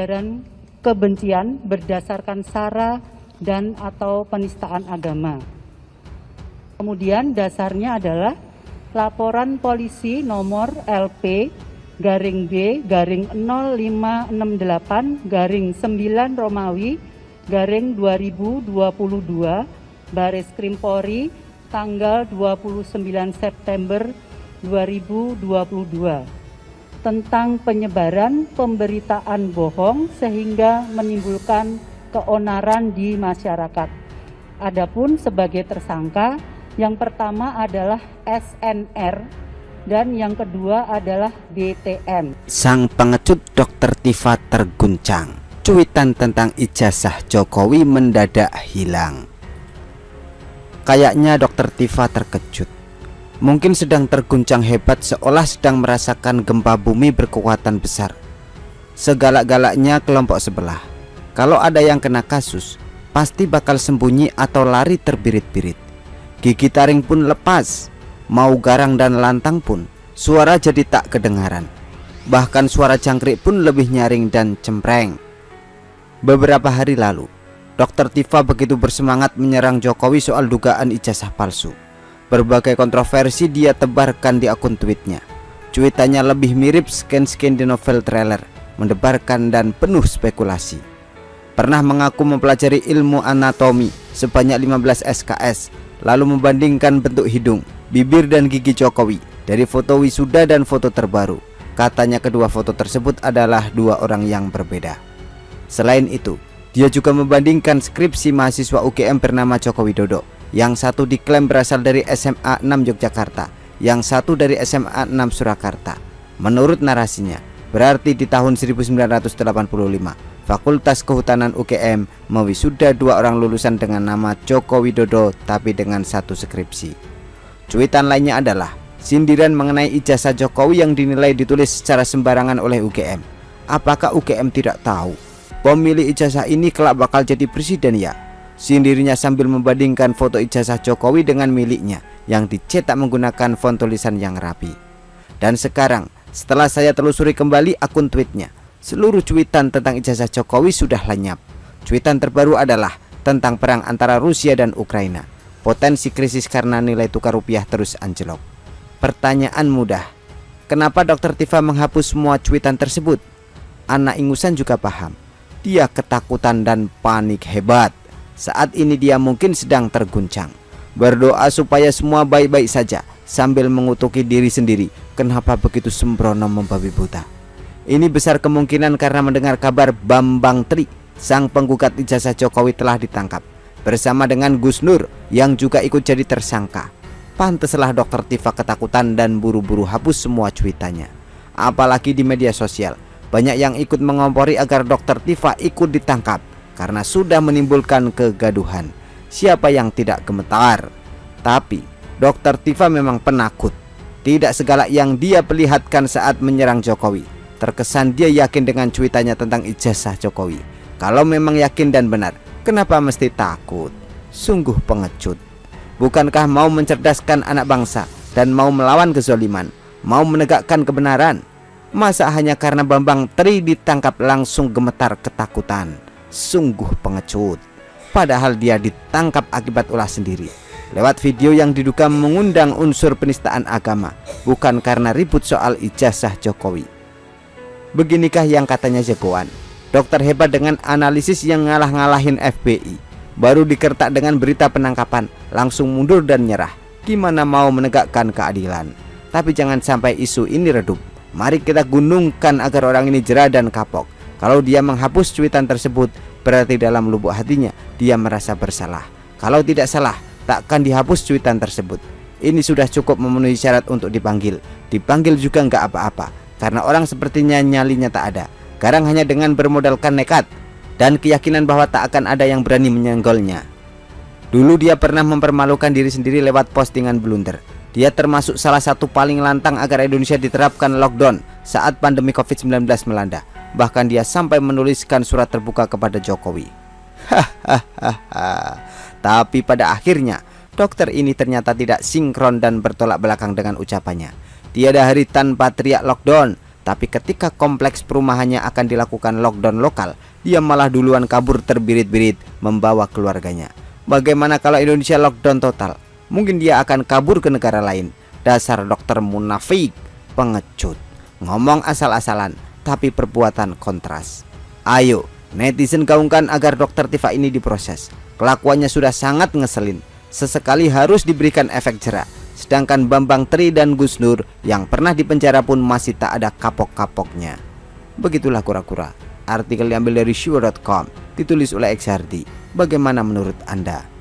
ujaran kebencian berdasarkan sara dan atau penistaan agama. Kemudian dasarnya adalah laporan polisi nomor LP-B-0568-9 Romawi _2022 Baris Krim Polri tanggal 29 September 2022 tentang penyebaran pemberitaan bohong sehingga menimbulkan keonaran di masyarakat. Adapun sebagai tersangka, yang pertama adalah SNR dan yang kedua adalah DTM. Sang pengecut Dr. Tifa terguncang. Cuitan tentang ijazah Jokowi mendadak hilang. Kayaknya Dr. Tifa terkejut. Mungkin sedang terguncang hebat, seolah sedang merasakan gempa bumi berkekuatan besar. Segalak-galaknya kelompok sebelah. Kalau ada yang kena kasus, pasti bakal sembunyi atau lari terbirit-birit. Gigi taring pun lepas. Mau garang dan lantang pun, suara jadi tak kedengaran. Bahkan suara jangkrik pun lebih nyaring dan cempreng. Beberapa hari lalu, Dr. Tifa begitu bersemangat menyerang Jokowi soal dugaan ijazah palsu. Berbagai kontroversi dia tebarkan di akun tweetnya. Cuitannya lebih mirip scan-scan di novel trailer, mendebarkan dan penuh spekulasi. Pernah mengaku mempelajari ilmu anatomi sebanyak 15 SKS, lalu membandingkan bentuk hidung, bibir dan gigi Jokowi dari foto wisuda dan foto terbaru. Katanya kedua foto tersebut adalah dua orang yang berbeda. Selain itu, dia juga membandingkan skripsi mahasiswa UGM bernama Joko Widodo. Yang satu diklaim berasal dari SMA 6 Yogyakarta, yang satu dari SMA 6 Surakarta. Menurut narasinya, berarti di tahun 1985, Fakultas Kehutanan UGM mewisuda dua orang lulusan dengan nama Joko Widodo tapi dengan satu skripsi. Cuitan lainnya adalah sindiran mengenai ijazah Jokowi yang dinilai ditulis secara sembarangan oleh UGM. Apakah UGM tidak tahu pemilik ijazah ini kelak bakal jadi presiden ya? Sindirnya sambil membandingkan foto ijazah Jokowi dengan miliknya yang dicetak menggunakan font tulisan yang rapi. Dan sekarang, setelah saya telusuri kembali akun tweetnya, seluruh cuitan tentang ijazah Jokowi sudah lenyap. Cuitan terbaru adalah tentang perang antara Rusia dan Ukraina. Potensi krisis karena nilai tukar rupiah terus anjlok. Pertanyaan mudah, kenapa Dr. Tifa menghapus semua cuitan tersebut? Anak ingusan juga paham. Dia ketakutan dan panik hebat. Saat ini dia mungkin sedang terguncang. Berdoa supaya semua baik-baik saja, sambil mengutuki diri sendiri. Kenapa begitu sembrono membabi buta? Ini besar kemungkinan karena mendengar kabar Bambang Tri, sang penggugat ijazah Jokowi, telah ditangkap bersama dengan Gus Nur yang juga ikut jadi tersangka. Pantaslah Dr. Tifa ketakutan dan buru-buru hapus semua cuitannya. Apalagi di media sosial, banyak yang ikut mengompori agar Dr. Tifa ikut ditangkap karena sudah menimbulkan kegaduhan. Siapa yang tidak gemetar? Tapi Dr. Tifa memang penakut. Tidak segalak yang dia perlihatkan saat menyerang Jokowi. Terkesan dia yakin dengan cuitannya tentang ijazah Jokowi. Kalau memang yakin dan benar, kenapa mesti takut? Sungguh pengecut. Bukankah mau mencerdaskan anak bangsa dan mau melawan kezaliman, mau menegakkan kebenaran? Masa hanya karena Bambang Tri ditangkap langsung gemetar ketakutan? Sungguh pengecut. Padahal dia ditangkap akibat ulah sendiri, lewat video yang diduga mengundang unsur penistaan agama, bukan karena ribut soal ijazah Jokowi. Beginikah yang katanya jagoan, dokter hebat dengan analisis yang ngalah-ngalahin FBI, baru dikertak dengan berita penangkapan, langsung mundur dan nyerah. Gimana mau menegakkan keadilan? Tapi jangan sampai isu ini redup. Mari kita gunungkan agar orang ini jera dan kapok. Kalau dia menghapus cuitan tersebut, berarti dalam lubuk hatinya dia merasa bersalah. Kalau tidak salah, takkan dihapus cuitan tersebut. Ini sudah cukup memenuhi syarat untuk dipanggil. Dipanggil juga nggak apa-apa, karena orang sepertinya nyalinya tak ada. Garang hanya dengan bermodalkan nekat dan keyakinan bahwa tak akan ada yang berani menyenggolnya. Dulu dia pernah mempermalukan diri sendiri lewat postingan blunder. Dia termasuk salah satu paling lantang agar Indonesia diterapkan lockdown saat pandemi COVID-19 melanda. Bahkan dia sampai menuliskan surat terbuka kepada Jokowi. Tapi pada akhirnya dokter ini ternyata tidak sinkron dan bertolak belakang dengan ucapannya. Tiada hari tanpa teriak lockdown. Tapi ketika kompleks perumahannya akan dilakukan lockdown lokal, dia malah duluan kabur terbirit-birit membawa keluarganya. Bagaimana kalau Indonesia lockdown total? Mungkin dia akan kabur ke negara lain. Dasar dokter munafik, pengecut, ngomong asal-asalan, tapi perbuatan kontras. Ayo, netizen gaungkan agar dokter Tifa ini diproses. Kelakuannya sudah sangat ngeselin. Sesekali harus diberikan efek jerak. Sedangkan Bambang Tri dan Gus Nur yang pernah dipenjara pun masih tak ada kapok-kapoknya. Begitulah kura-kura. Artikel diambil dari Syuhur.com, ditulis oleh X Hardi. Bagaimana menurut Anda?